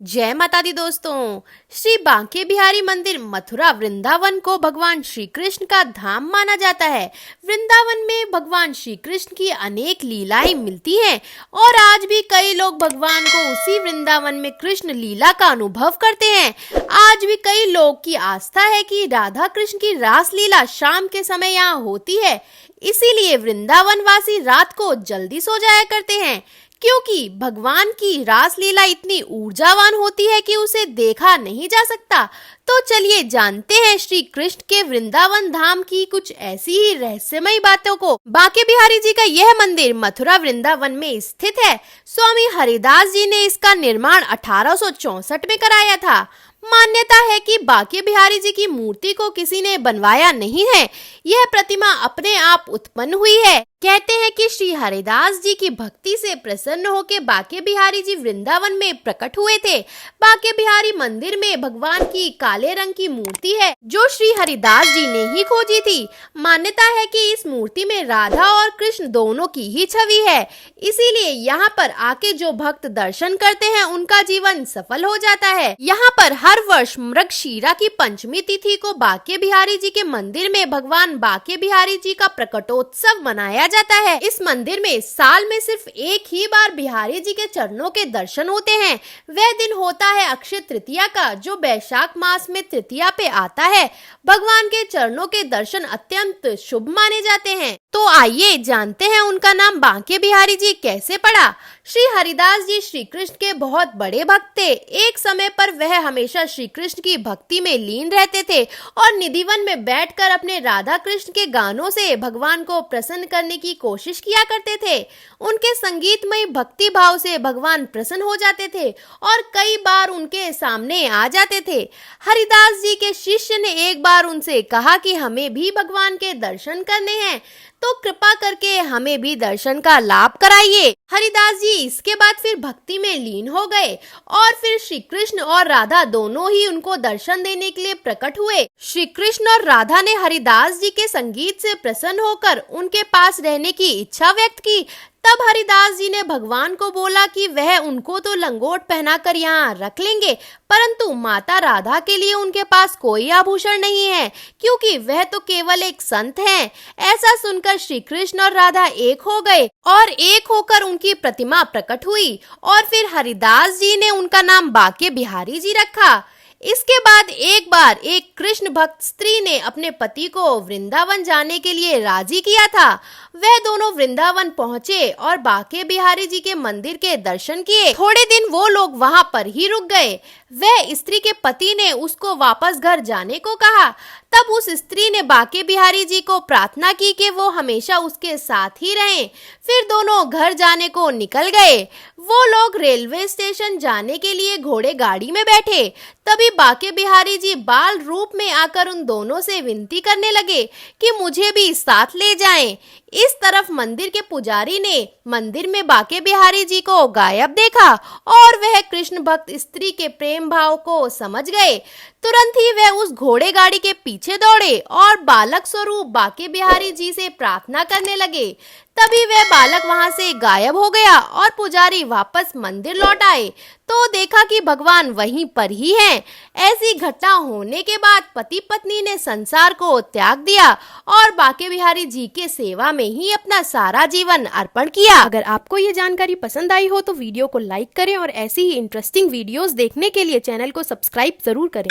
जय माता दी दोस्तों। श्री बांके बिहारी मंदिर मथुरा वृंदावन को भगवान श्री कृष्ण का धाम माना जाता है। वृंदावन में भगवान श्री कृष्ण की अनेक लीलाएं मिलती हैं और आज भी कई लोग भगवान को उसी वृंदावन में कृष्ण लीला का अनुभव करते हैं। आज भी कई लोग की आस्था है कि राधा कृष्ण की रास लीला शाम के समय यहाँ होती है, इसीलिए वृंदावन वासी रात को जल्दी सो जाया करते हैं, क्योंकि भगवान की रास लीला इतनी ऊर्जावान होती है कि उसे देखा नहीं जा सकता। तो चलिए जानते हैं श्री कृष्ण के वृंदावन धाम की कुछ ऐसी ही रहस्यमयी बातों को। बांके बिहारी जी का यह मंदिर मथुरा वृंदावन में स्थित है। स्वामी हरिदास जी ने इसका निर्माण 1864 में कराया था। मान्यता है कि बांके बिहारी जी की मूर्ति को किसी ने बनवाया नहीं है, यह प्रतिमा अपने आप उत्पन्न हुई है। कहते हैं कि श्री हरिदास जी की भक्ति से प्रसन्न होकर बांके बिहारी जी वृंदावन में प्रकट हुए थे। बांके बिहारी मंदिर में भगवान की काले रंग की मूर्ति है जो श्री हरिदास जी ने ही खोजी थी। मान्यता है कि इस मूर्ति में राधा और कृष्ण दोनों की ही छवि है, इसीलिए यहाँ पर आके जो भक्त दर्शन करते हैं उनका जीवन सफल हो जाता है। यहाँ पर हर वर्ष मृगशिरा की पंचमी तिथि को बांके बिहारी जी के मंदिर में भगवान बांके बिहारी जी का प्रकटोत्सव मनाया जाता है। इस मंदिर में साल में सिर्फ एक ही बार बिहारी जी के चरणों के दर्शन होते हैं। वह दिन होता है अक्षय तृतीया का, जो बैशाख मास में तृतीया पे आता है। भगवान के चरणों के दर्शन अत्यंत शुभ माने जाते हैं। तो आइए जानते हैं उनका नाम बांके बिहारी जी कैसे पड़ा। श्री हरिदास जी श्री कृष्ण के बहुत बड़े भक्त थे। एक समय पर वह हमेशा श्री कृष्ण की भक्ति में लीन रहते थे और निधिवन में बैठकर अपने राधा कृष्ण के गानों से भगवान को प्रसन्न करने की कोशिश किया करते थे। उनके संगीतमय भक्ति भाव से भगवान प्रसन्न हो जाते थे और कई बार उनके सामने आ जाते थे। हरिदास जी के शिष्य ने एक बार उनसे कहा कि हमें भी भगवान के दर्शन करने हैं, तो कृपा करके हमें भी दर्शन का लाभ कराइए। हरिदास जी इसके बाद फिर भक्ति में लीन हो गए और फिर श्री कृष्ण और राधा दोनों ही उनको दर्शन देने के लिए प्रकट हुए। श्री कृष्ण और राधा ने हरिदास जी के संगीत से प्रसन्न होकर उनके पास रहने की इच्छा व्यक्त की। तब हरिदास जी ने भगवान को बोला कि वह उनको तो लंगोट पहनाकर यहाँ रख लेंगे, परंतु माता राधा के लिए उनके पास कोई आभूषण नहीं है, क्योंकि वह तो केवल एक संत हैं। ऐसा सुनकर श्री कृष्ण और राधा एक हो गए और एक होकर उनकी प्रतिमा प्रकट हुई और फिर हरिदास जी ने उनका नाम बांके बिहारी जी रखा। इसके बाद एक बार एक कृष्ण भक्त स्त्री ने अपने पति को वृंदावन जाने के लिए राजी किया था। वह दोनों वृंदावन पहुंचे और बांके बिहारी जी के मंदिर के दर्शन किए। थोड़े दिन वो लोग वहां पर ही रुक गए। वह स्त्री के पति ने उसको वापस घर जाने को कहा। तब उस स्त्री ने बांके बिहारी जी को प्रार्थना की कि वो हमेशा उसके साथ ही रहें। फिर दोनों घर जाने को निकल गए। वो लोग रेलवे स्टेशन जाने के लिए घोड़े गाड़ी में बैठे। तभी बांके बिहारी जी बाल रूप में आकर उन दोनों से विनती करने लगे कि मुझे भी साथ ले जाएं। इस तरफ मंदिर के पुजारी ने मंदिर में बांके बिहारी जी को गायब देखा और वह कृष्ण भक्त स्त्री के प्रेम भाव को समझ गए। तुरंत ही वह उस घोड़े गाड़ी के पीछे दौड़े और बालक स्वरूप बांके बिहारी जी से प्रार्थना करने लगे। तभी वह बालक वहां से गायब हो गया और पुजारी वापस मंदिर लौट आए तो देखा कि भगवान वहीं पर ही हैं। ऐसी घटना होने के बाद पति पत्नी ने संसार को त्याग दिया और बांके बिहारी जी के सेवा में ही अपना सारा जीवन अर्पण किया। अगर आपको ये जानकारी पसंद आई हो तो वीडियो को लाइक करें और ऐसी ही इंटरेस्टिंग वीडियोस देखने के लिए चैनल को सब्सक्राइब जरूर करें।